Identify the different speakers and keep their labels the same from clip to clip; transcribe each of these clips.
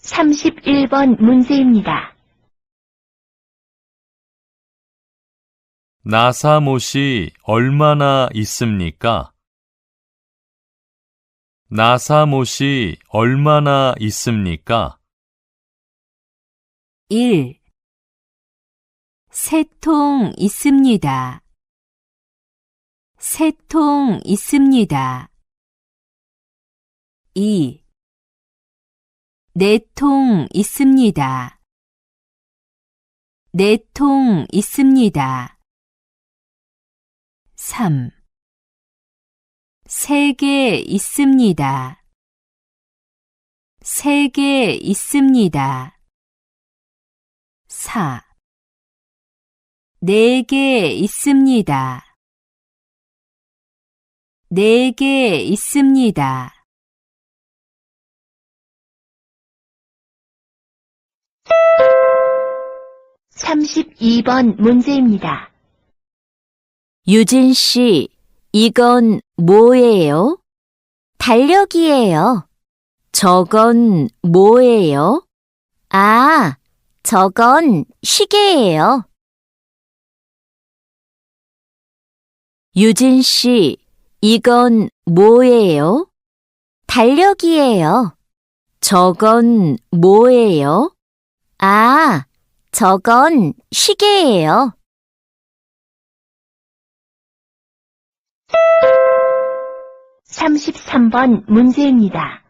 Speaker 1: 31번 문제입니다.
Speaker 2: 나사못이 얼마나 있습니까? 나사못이 얼마나 있습니까?
Speaker 3: 1. 세 통 있습니다. 세 통 있습니다. 2. 네 통 있습니다. 네 통 있습니다. 3. 세 개 있습니다. 세 개 있습니다. 4. 네 개 있습니다. 네 개 있습니다.
Speaker 1: 32번 문제입니다.
Speaker 3: 유진 씨, 이건 뭐예요? 달력이에요. 저건 뭐예요? 아, 저건 시계예요. 유진 씨, 이건 뭐예요? 달력이에요. 저건 뭐예요? 아, 저건 시계예요.
Speaker 1: 33번 문제입니다.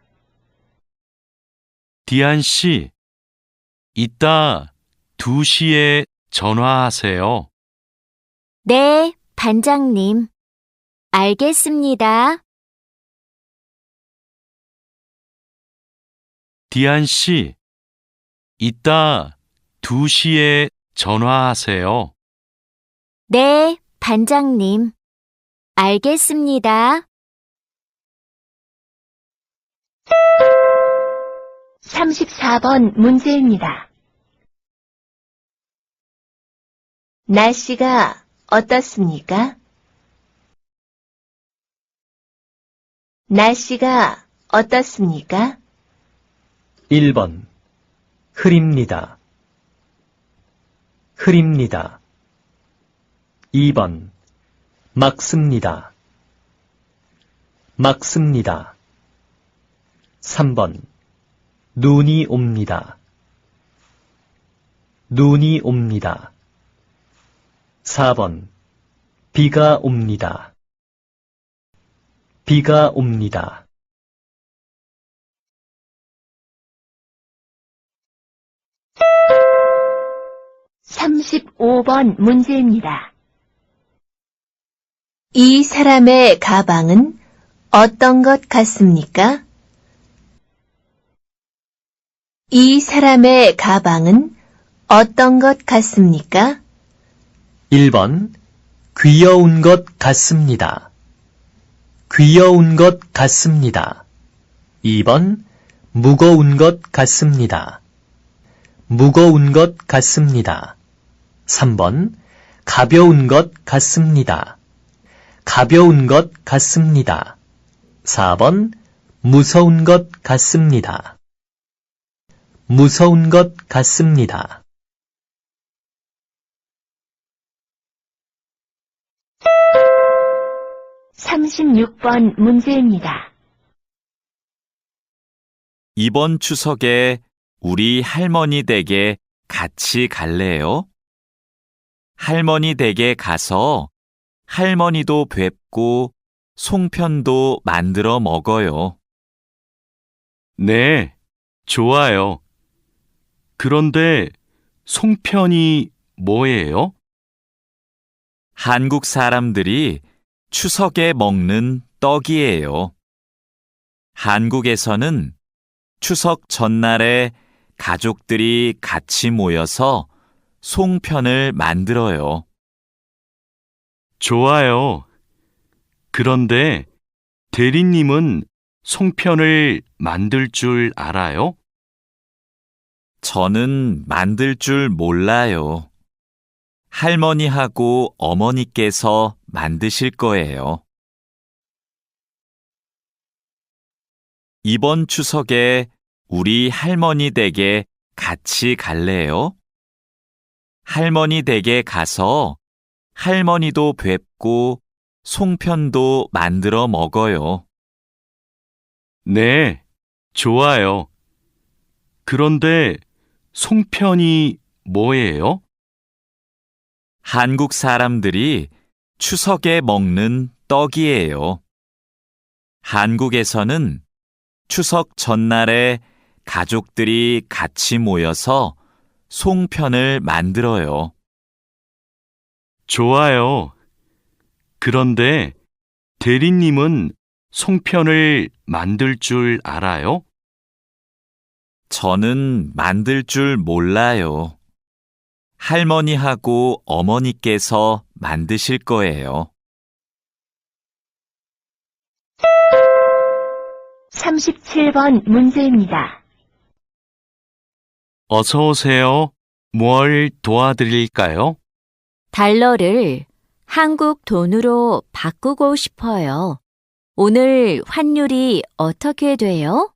Speaker 4: 디안 씨, 이따 2시에 전화하세요.
Speaker 3: 네, 반장님. 알겠습니다.
Speaker 4: 디안 씨, 이따 2시에 전화하세요.
Speaker 3: 네, 반장님. 알겠습니다.
Speaker 1: 34번 문제입니다. 날씨가 어떻습니까? 날씨가 어떻습니까?
Speaker 5: 1번 흐립니다. 흐립니다. 2번 막습니다. 막습니다. 3번 눈이 옵니다. 눈이 옵니다. 4번 비가 옵니다. 비가 옵니다.
Speaker 1: 35번 문제입니다. 이 사람의 가방은 어떤 것 같습니까? 이 사람의 가방은 어떤 것 같습니까?
Speaker 5: 1번 귀여운 것 같습니다. 귀여운 것 같습니다. 2번 무거운 것 같습니다. 무거운 것 같습니다. 3번 가벼운 것 같습니다. 가벼운 것 같습니다. 4번 무서운 것 같습니다. 무서운 것 같습니다.
Speaker 1: 36번 문제입니다.
Speaker 2: 이번 추석에 우리 할머니 댁에 같이 갈래요? 할머니 댁에 가서 할머니도 뵙고 송편도 만들어 먹어요.
Speaker 4: 네, 좋아요. 그런데 송편이 뭐예요?
Speaker 2: 한국 사람들이 추석에 먹는 떡이에요. 한국에서는 추석 전날에 가족들이 같이 모여서 송편을 만들어요.
Speaker 4: 좋아요. 그런데 대리님은 송편을 만들 줄 알아요?
Speaker 2: 저는 만들 줄 몰라요. 할머니하고 어머니께서 만드실 거예요. 이번 추석에 우리 할머니 댁에 같이 갈래요? 할머니 댁에 가서 할머니도 뵙고 송편도 만들어 먹어요.
Speaker 4: 네, 좋아요. 그런데 송편이 뭐예요?
Speaker 2: 한국 사람들이 추석에 먹는 떡이에요. 한국에서는 추석 전날에 가족들이 같이 모여서 송편을 만들어요.
Speaker 4: 좋아요. 그런데 대리님은 송편을 만들 줄 알아요?
Speaker 2: 저는 만들 줄 몰라요. 할머니하고 어머니께서 만드실 거예요.
Speaker 1: 37번 문제입니다.
Speaker 4: 어서 오세요. 뭘 도와드릴까요?
Speaker 3: 달러를 한국 돈으로 바꾸고 싶어요. 오늘 환율이 어떻게 돼요?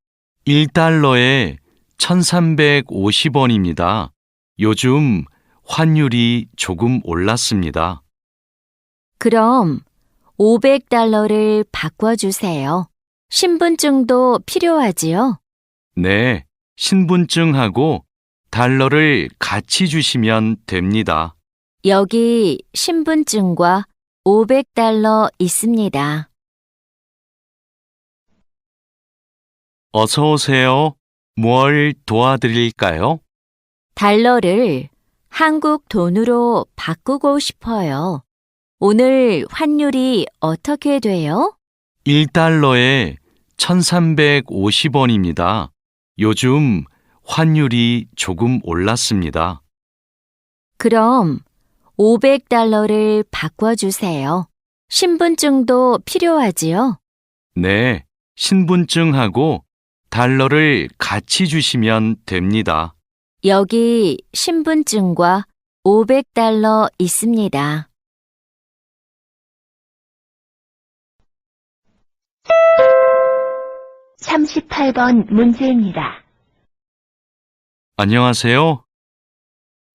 Speaker 4: 1달러에 1350원입니다. 요즘 환율이 조금 올랐습니다.
Speaker 3: 그럼 500달러를 바꿔주세요. 신분증도 필요하지요?
Speaker 4: 네, 신분증하고 달러를 같이 주시면 됩니다.
Speaker 3: 여기 신분증과 500달러 있습니다.
Speaker 4: 어서 오세요. 뭘 도와드릴까요?
Speaker 3: 달러를 한국 돈으로 바꾸고 싶어요. 오늘 환율이 어떻게 돼요?
Speaker 4: 1달러에 1350원입니다. 요즘 환율이 조금 올랐습니다.
Speaker 3: 그럼 500달러를 바꿔주세요. 신분증도 필요하지요?
Speaker 4: 네, 신분증하고 달러를 같이 주시면 됩니다.
Speaker 3: 여기 신분증과 500달러 있습니다.
Speaker 1: (38번) 문제입니다.
Speaker 4: 안녕하세요.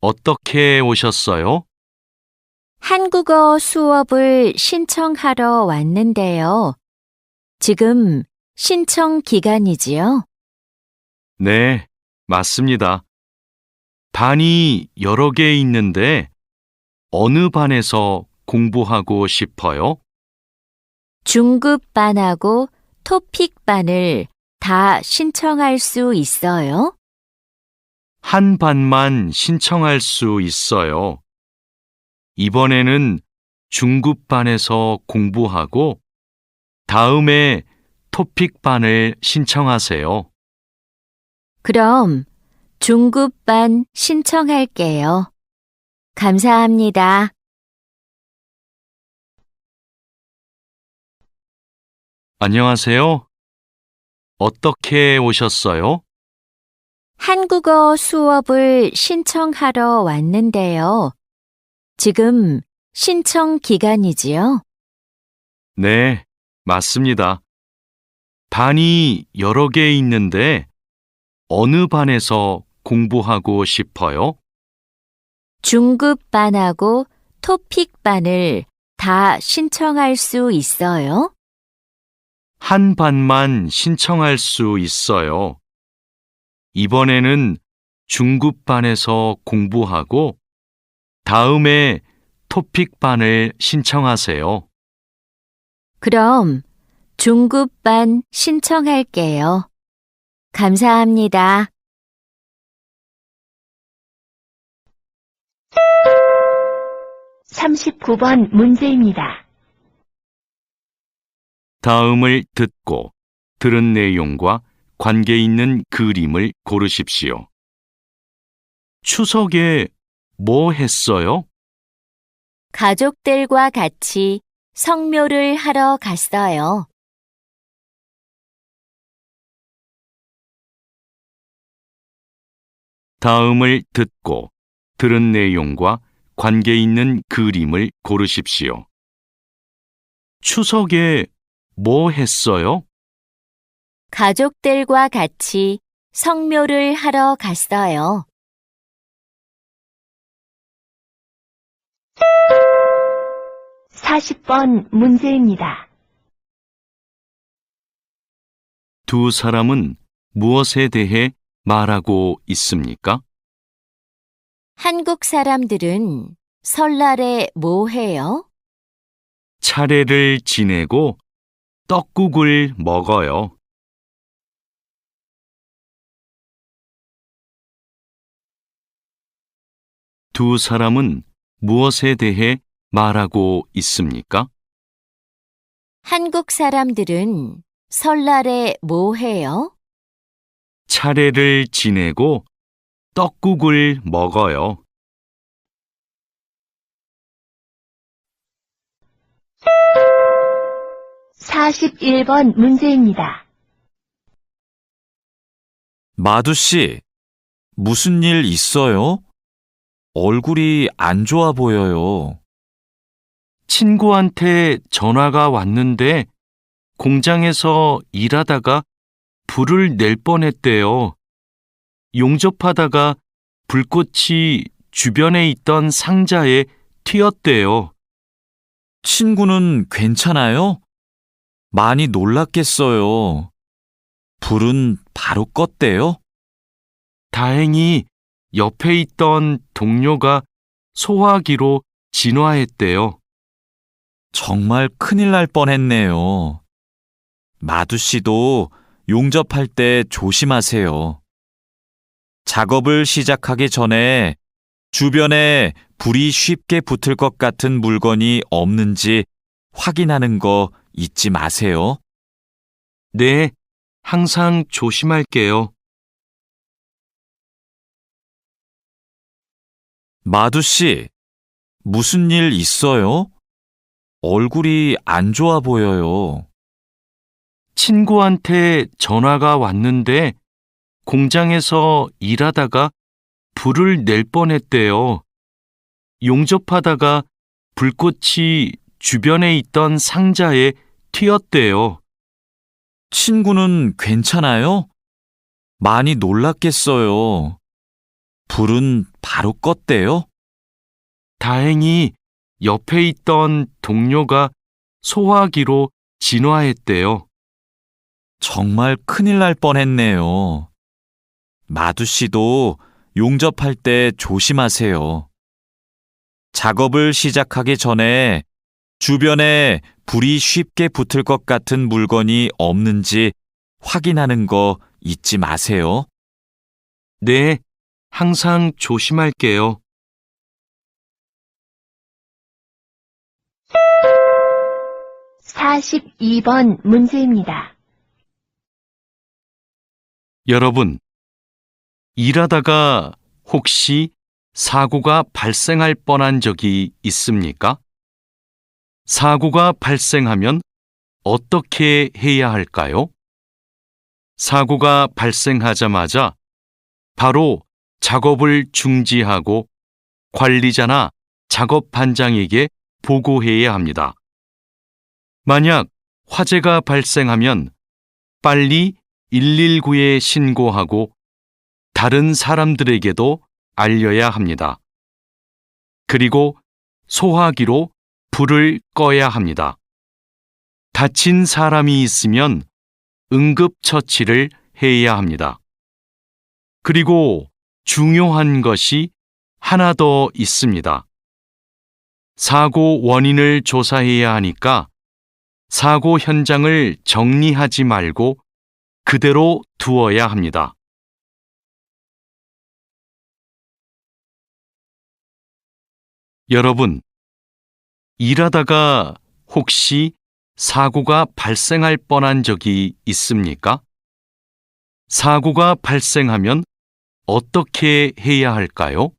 Speaker 4: 어떻게 오셨어요?
Speaker 3: 한국어 수업을 신청하러 왔는데요. 지금 신청 기간이지요?
Speaker 4: 네, 맞습니다. 반이 여러 개 있는데 어느 반에서 공부하고 싶어요?
Speaker 3: 중급반하고 토픽반을 다 신청할 수 있어요?
Speaker 4: 한 반만 신청할 수 있어요. 이번에는 중급반에서 공부하고 다음에 토픽반을 신청하세요.
Speaker 3: 그럼 중급반 신청할게요. 감사합니다.
Speaker 4: 안녕하세요. 어떻게 오셨어요?
Speaker 3: 한국어 수업을 신청하러 왔는데요. 지금 신청 기간이지요?
Speaker 4: 네, 맞습니다. 반이 여러 개 있는데 어느 반에서 공부하고 싶어요?
Speaker 3: 중급반하고 토픽반을 다 신청할 수 있어요?
Speaker 4: 한 반만 신청할 수 있어요. 이번에는 중급반에서 공부하고 다음에 토픽반을 신청하세요.
Speaker 3: 그럼 중급반 신청할게요. 감사합니다.
Speaker 1: 39번 문제입니다.
Speaker 4: 다음을 듣고 들은 내용과 관계 있는 그림을 고르십시오. 추석에 뭐 했어요?
Speaker 3: 가족들과 같이 성묘를 하러 갔어요.
Speaker 4: 다음을 듣고 들은 내용과 관계 있는 그림을 고르십시오. 추석에 뭐 했어요?
Speaker 3: 가족들과 같이 성묘를 하러 갔어요.
Speaker 1: 40번 문제입니다.
Speaker 4: 두 사람은 무엇에 대해 말하고 있습니까?
Speaker 3: 한국 사람들은 설날에 뭐 해요?
Speaker 4: 차례를 지내고 떡국을 먹어요. 두 사람은 무엇에 대해 말하고 있습니까?
Speaker 3: 한국 사람들은 설날에 뭐 해요?
Speaker 4: 차례를 지내고 떡국을 먹어요.
Speaker 1: 41번 문제입니다.
Speaker 2: 마두 씨, 무슨 일 있어요? 얼굴이 안 좋아 보여요.
Speaker 4: 친구한테 전화가 왔는데 공장에서 일하다가 불을 낼 뻔했대요. 용접하다가 불꽃이 주변에 있던 상자에 튀었대요.
Speaker 2: 친구는 괜찮아요? 많이 놀랐겠어요. 불은 바로 껐대요?
Speaker 4: 다행히 옆에 있던 동료가 소화기로 진화했대요.
Speaker 2: 정말 큰일 날 뻔했네요. 마두 씨도 용접할 때 조심하세요. 작업을 시작하기 전에 주변에 불이 쉽게 붙을 것 같은 물건이 없는지 확인하는 거 잊지 마세요.
Speaker 4: 네, 항상 조심할게요.
Speaker 2: 마두 씨, 무슨 일 있어요? 얼굴이 안 좋아 보여요.
Speaker 4: 친구한테 전화가 왔는데 공장에서 일하다가 불을 낼 뻔했대요. 용접하다가 불꽃이 주변에 있던 상자에 튀었대요.
Speaker 2: 친구는 괜찮아요? 많이 놀랐겠어요. 불은 바로 껐대요?
Speaker 4: 다행히 옆에 있던 동료가 소화기로 진화했대요.
Speaker 2: 정말 큰일 날 뻔했네요. 마두 씨도 용접할 때 조심하세요. 작업을 시작하기 전에 주변에 불이 쉽게 붙을 것 같은 물건이 없는지 확인하는 거 잊지 마세요.
Speaker 4: 네, 항상 조심할게요.
Speaker 1: 42번 문제입니다.
Speaker 4: 여러분, 일하다가 혹시 사고가 발생할 뻔한 적이 있습니까? 사고가 발생하면 어떻게 해야 할까요? 사고가 발생하자마자 바로 작업을 중지하고 관리자나 작업 반장에게 보고해야 합니다. 만약 화재가 발생하면 빨리 119에 신고하고 다른 사람들에게도 알려야 합니다. 그리고 소화기로 불을 꺼야 합니다. 다친 사람이 있으면 응급처치를 해야 합니다. 그리고 중요한 것이 하나 더 있습니다. 사고 원인을 조사해야 하니까 사고 현장을 정리하지 말고 그대로 두어야 합니다. 여러분, 일하다가 혹시 사고가 발생할 뻔한 적이 있습니까? 사고가 발생하면 어떻게 해야 할까요?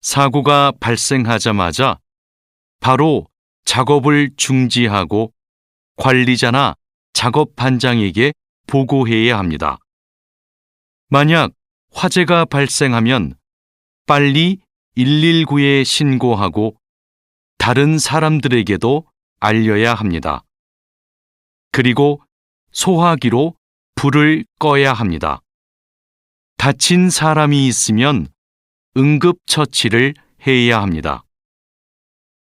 Speaker 4: 사고가 발생하자마자 바로 작업을 중지하고 관리자나 작업 반장에게 보고해야 합니다. 만약 화재가 발생하면 빨리 119에 신고하고 다른 사람들에게도 알려야 합니다. 그리고 소화기로 불을 꺼야 합니다. 다친 사람이 있으면 응급처치를 해야 합니다.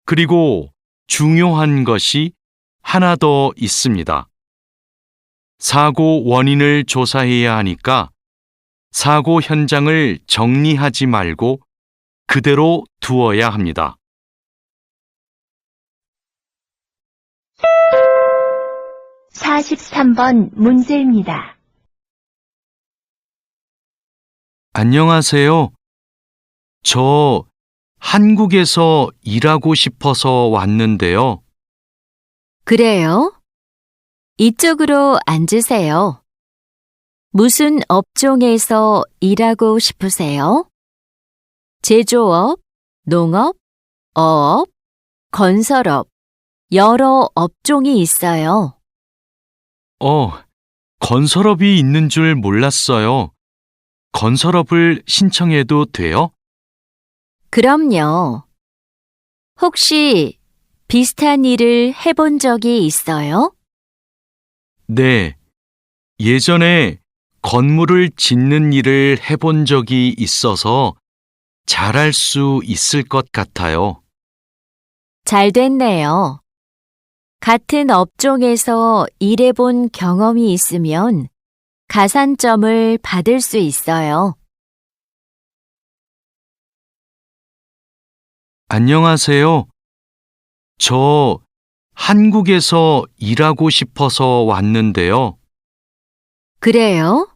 Speaker 4: 그리고 중요한 것이 하나 더 있습니다. 사고 원인을 조사해야 하니까 사고 현장을 정리하지 말고 그대로 두어야 합니다.
Speaker 1: 사십삼 번 문제입니다.
Speaker 4: 안녕하세요. 저 한국에서 일하고 싶어서 왔는데요.
Speaker 3: 그래요? 이쪽으로 앉으세요. 무슨 업종에서 일하고 싶으세요? 제조업, 농업, 어업, 건설업, 여러 업종이 있어요.
Speaker 4: 건설업이 있는 줄 몰랐어요. 건설업을 신청해도 돼요?
Speaker 3: 그럼요. 혹시 비슷한 일을 해본 적이 있어요?
Speaker 4: 네. 예전에 건물을 짓는 일을 해본 적이 있어서 잘할 수 있을 것 같아요.
Speaker 3: 잘 됐네요. 같은 업종에서 일해본 경험이 있으면 가산점을 받을 수 있어요.
Speaker 4: 안녕하세요. 저 한국에서 일하고 싶어서 왔는데요.
Speaker 3: 그래요?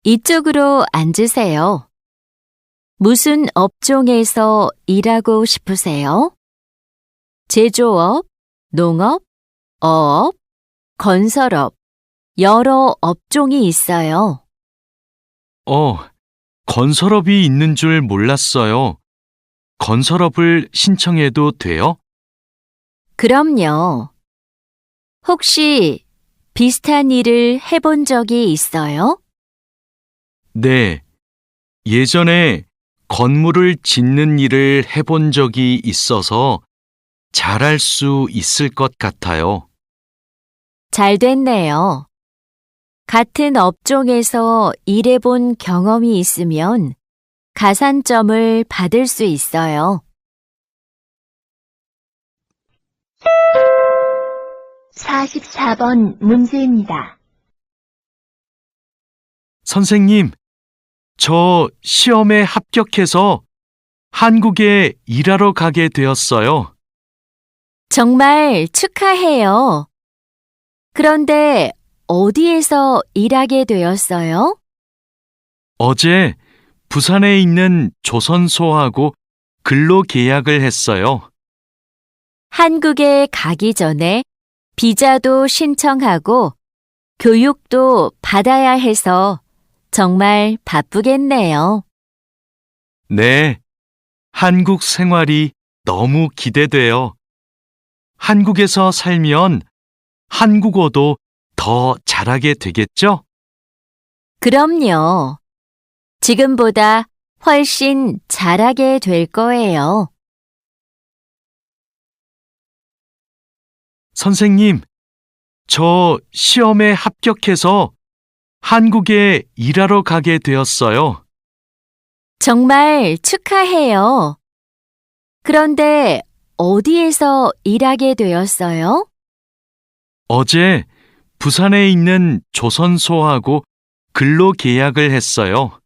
Speaker 3: 이쪽으로 앉으세요. 무슨 업종에서 일하고 싶으세요? 제조업, 농업, 어업, 건설업, 여러 업종이 있어요.
Speaker 4: 건설업이 있는 줄 몰랐어요. 건설업을 신청해도 돼요?
Speaker 3: 그럼요. 혹시 비슷한 일을 해본 적이 있어요?
Speaker 4: 네. 예전에 건물을 짓는 일을 해본 적이 있어서 잘할 수 있을 것 같아요.
Speaker 3: 잘 됐네요. 같은 업종에서 일해본 경험이 있으면 가산점을 받을 수 있어요.
Speaker 1: 사십사 번 문제입니다.
Speaker 4: 선생님, 저 시험에 합격해서 한국에 일하러 가게 되었어요.
Speaker 3: 정말 축하해요. 그런데 어디에서 일하게 되었어요?
Speaker 4: 어제 부산에 있는 조선소하고 근로 계약을 했어요.
Speaker 3: 한국에 가기 전에 비자도 신청하고 교육도 받아야 해서 정말 바쁘겠네요.
Speaker 4: 네, 한국 생활이 너무 기대돼요. 한국에서 살면 한국어도 더 잘하게 되겠죠?
Speaker 3: 그럼요. 지금보다 훨씬 잘하게 될 거예요.
Speaker 4: 선생님, 저 시험에 합격해서 한국에 일하러 가게 되었어요.
Speaker 3: 정말 축하해요. 그런데 어디에서 일하게 되었어요?
Speaker 4: 어제 부산에 있는 조선소하고 근로 계약을 했어요.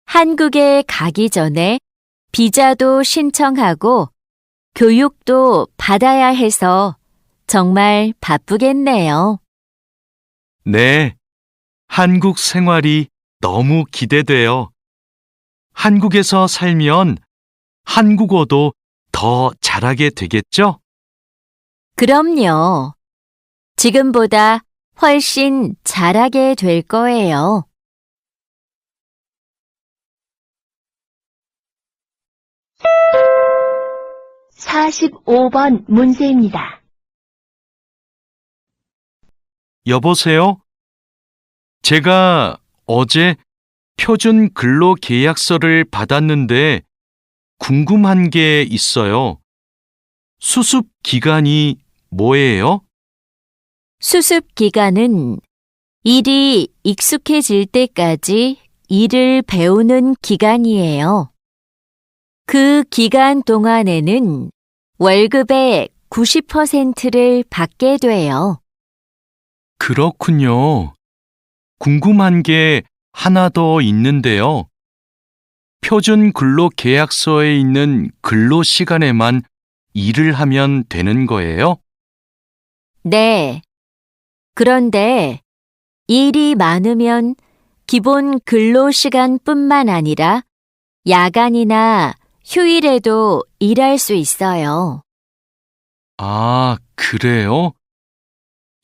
Speaker 3: 한국에 가기 전에 비자도 신청하고 교육도 받아야 해서 정말 바쁘겠네요.
Speaker 4: 네, 한국 생활이 너무 기대돼요. 한국에서 살면 한국어도 더 잘하게 되겠죠?
Speaker 3: 그럼요. 지금보다 훨씬 잘하게 될 거예요.
Speaker 1: 사십오 번 문제입니다.
Speaker 4: 여보세요? 제가 어제 표준 근로 계약서를 받았는데 궁금한 게 있어요. 수습 기간이 뭐예요?
Speaker 3: 수습 기간은 일이 익숙해질 때까지 일을 배우는 기간이에요. 그 기간 동안에는 월급의 90%를 받게 돼요.
Speaker 4: 그렇군요. 궁금한 게 하나 더 있는데요. 표준 근로 계약서에 있는 근로 시간에만 일을 하면 되는 거예요?
Speaker 3: 네. 그런데 일이 많으면 기본 근로 시간뿐만 아니라 야간이나 휴일에도 일할 수 있어요.
Speaker 4: 아, 그래요?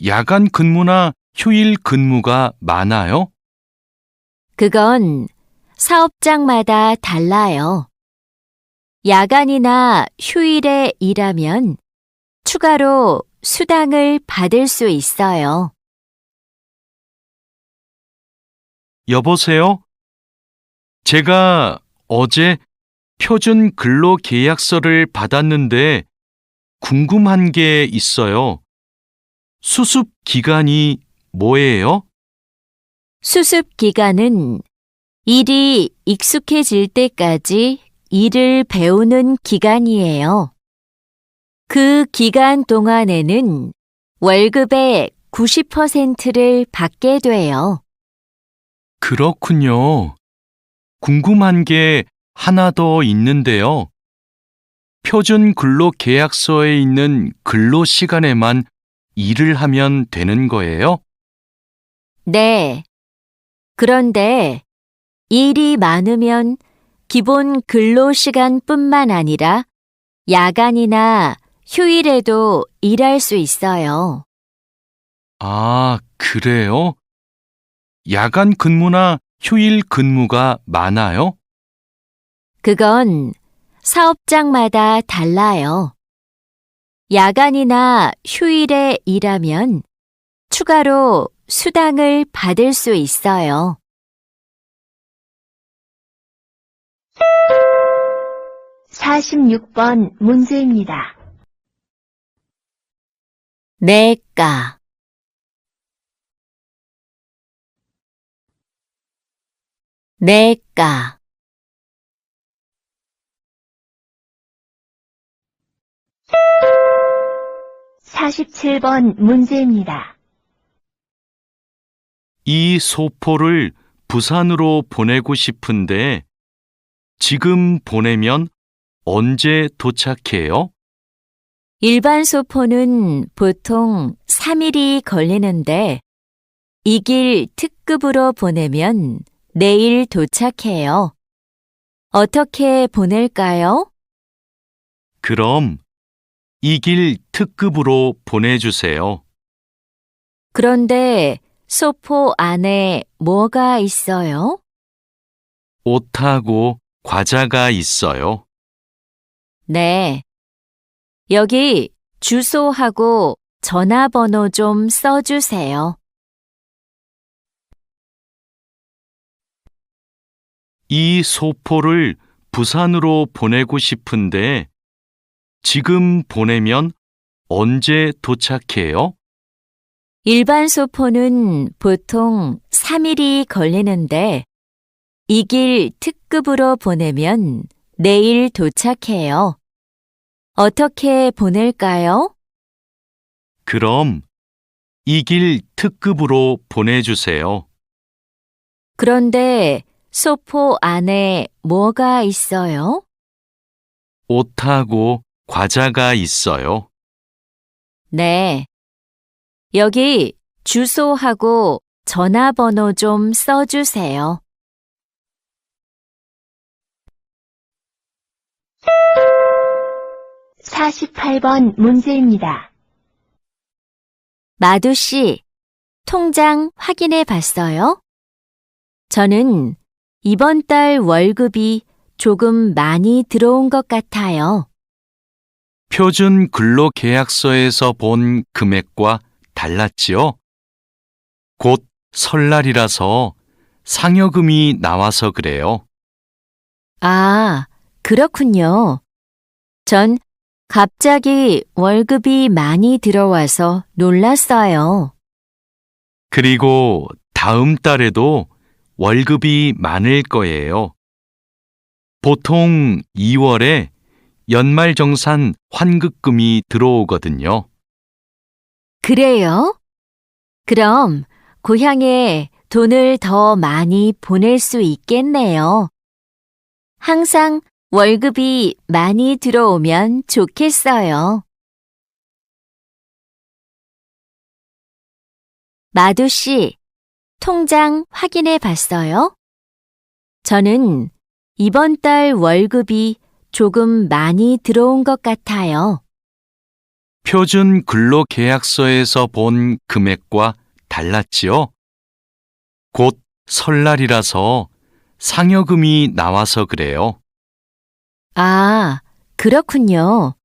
Speaker 4: 야간 근무나 휴일 근무가 많아요?
Speaker 3: 그건 사업장마다 달라요. 야간이나 휴일에 일하면 추가로 수당을 받을 수 있어요.
Speaker 4: 여보세요? 제가 어제 표준 근로 계약서를 받았는데 궁금한 게 있어요. 수습 기간이 뭐예요?
Speaker 3: 수습 기간은 일이 익숙해질 때까지 일을 배우는 기간이에요. 그 기간 동안에는 월급의 90%를 받게 돼요.
Speaker 4: 그렇군요. 궁금한 게 하나 더 있는데요. 표준 근로 계약서에 있는 근로 시간에만 일을 하면 되는 거예요?
Speaker 3: 네. 그런데 일이 많으면 기본 근로 시간뿐만 아니라 야간이나 휴일에도 일할 수 있어요.
Speaker 4: 아, 그래요? 야간 근무나 휴일 근무가 많아요?
Speaker 3: 그건 사업장마다 달라요. 야간이나 휴일에 일하면 추가로 수당을 받을 수 있어요.
Speaker 1: 46번 문제입니다.
Speaker 3: 내가 내가
Speaker 1: 47번 문제입니다.
Speaker 4: 이 소포를 부산으로 보내고 싶은데 지금 보내면 언제 도착해요?
Speaker 3: 일반 소포는 보통 3일이 걸리는데 이 길 특급으로 보내면 내일 도착해요. 어떻게 보낼까요?
Speaker 4: 그럼 이 길 특급으로 보내주세요.
Speaker 3: 그런데 소포 안에 뭐가 있어요?
Speaker 4: 옷하고 과자가 있어요.
Speaker 3: 네. 여기 주소하고 전화번호 좀 써주세요.
Speaker 4: 이 소포를 부산으로 보내고 싶은데 지금 보내면 언제 도착해요?
Speaker 3: 일반 소포는 보통 3일이 걸리는데 이 길 특급으로 보내면 내일 도착해요. 어떻게 보낼까요?
Speaker 4: 그럼 이 길 특급으로 보내주세요.
Speaker 3: 그런데 소포 안에 뭐가 있어요?
Speaker 4: 옷하고 과자가 있어요.
Speaker 3: 네. 여기 주소하고 전화번호 좀 써주세요.
Speaker 1: 48번 문제입니다.
Speaker 3: 마두 씨, 통장 확인해 봤어요? 저는 이번 달 월급이 조금 많이 들어온 것 같아요.
Speaker 4: 표준 근로계약서에서 본 금액과 달랐지요? 곧 설날이라서 상여금이 나와서 그래요.
Speaker 3: 아, 그렇군요. 전 갑자기 월급이 많이 들어와서 놀랐어요.
Speaker 4: 그리고 다음 달에도 월급이 많을 거예요. 보통 2월에 연말정산 환급금이 들어오거든요.
Speaker 3: 그래요? 그럼 고향에 돈을 더 많이 보낼 수 있겠네요. 항상 월급이 많이 들어오면 좋겠어요. 마두 씨, 통장 확인해 봤어요? 저는 이번 달 월급이 조금 많이 들어온 것 같아요.
Speaker 4: 표준 근로계약서에서 본 금액과 달랐지요? 곧 설날이라서 상여금이 나와서 그래요.
Speaker 3: 아, 그렇군요.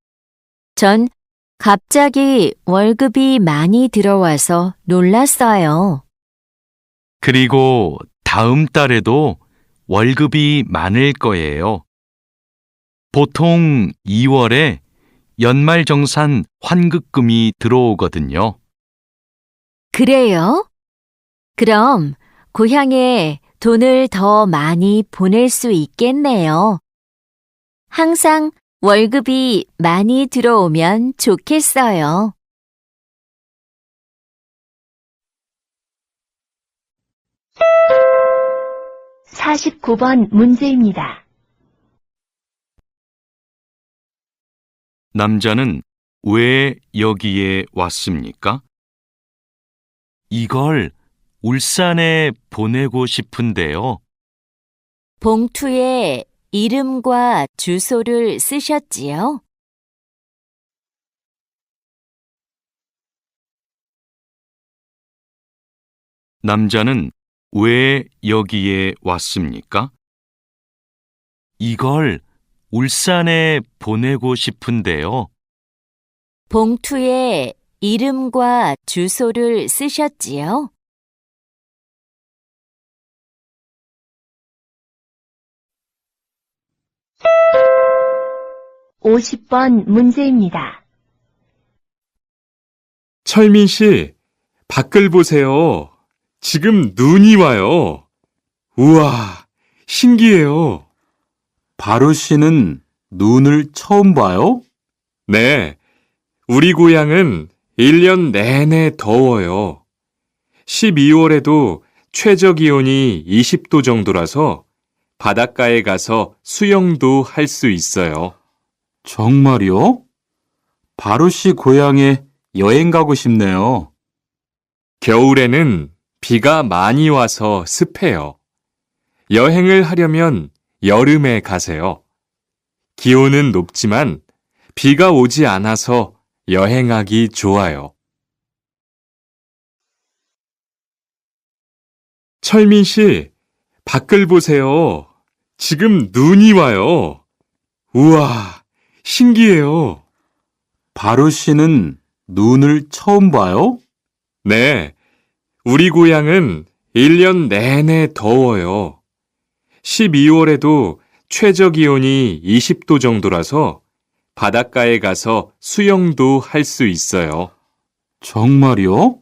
Speaker 3: 전 갑자기 월급이 많이 들어와서 놀랐어요.
Speaker 4: 그리고 다음 달에도 월급이 많을 거예요. 보통 2월에 연말정산 환급금이 들어오거든요.
Speaker 3: 그래요? 그럼 고향에 돈을 더 많이 보낼 수 있겠네요. 항상 월급이 많이 들어오면 좋겠어요.
Speaker 1: 사십구 번 문제입니다.
Speaker 4: 남자는 왜 여기에 왔습니까? 이걸 울산에 보내고 싶은데요.
Speaker 3: 봉투에 이름과 주소를 쓰셨지요?
Speaker 4: 남자는 왜 여기에 왔습니까? 이걸 울산에 보내고 싶은데요.
Speaker 3: 봉투에 이름과 주소를 쓰셨지요?
Speaker 1: 오십 번 문제입니다.
Speaker 6: 철민 씨, 밖을 보세요. 지금 눈이 와요. 우와, 신기해요.
Speaker 7: 바로 씨는 눈을 처음 봐요?
Speaker 6: 네, 우리 고향은 1년 내내 더워요. 12월에도 최저 기온이 20도 정도라서 바닷가에 가서 수영도 할 수 있어요.
Speaker 7: 정말요? 바로 씨 고향에 여행 가고 싶네요.
Speaker 6: 겨울에는 비가 많이 와서 습해요. 여행을 하려면 여름에 가세요. 기온은 높지만 비가 오지 않아서 여행하기 좋아요. 철민 씨, 밖을 보세요. 지금 눈이 와요. 우와, 신기해요.
Speaker 7: 바로 씨는 눈을 처음 봐요?
Speaker 6: 네, 우리 고향은 1년 내내 더워요. 12월에도 최저 기온이 20도 정도라서 바닷가에 가서 수영도 할 수 있어요.
Speaker 7: 정말요?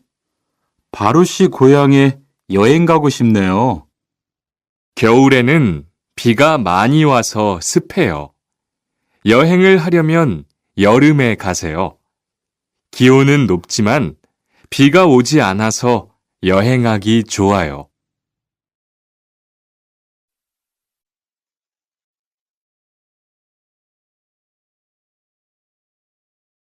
Speaker 7: 바로 씨 고향에 여행 가고 싶네요.
Speaker 6: 겨울에는 비가 많이 와서 습해요. 여행을 하려면 여름에 가세요. 기온은 높지만 비가 오지 않아서 여행하기 좋아요.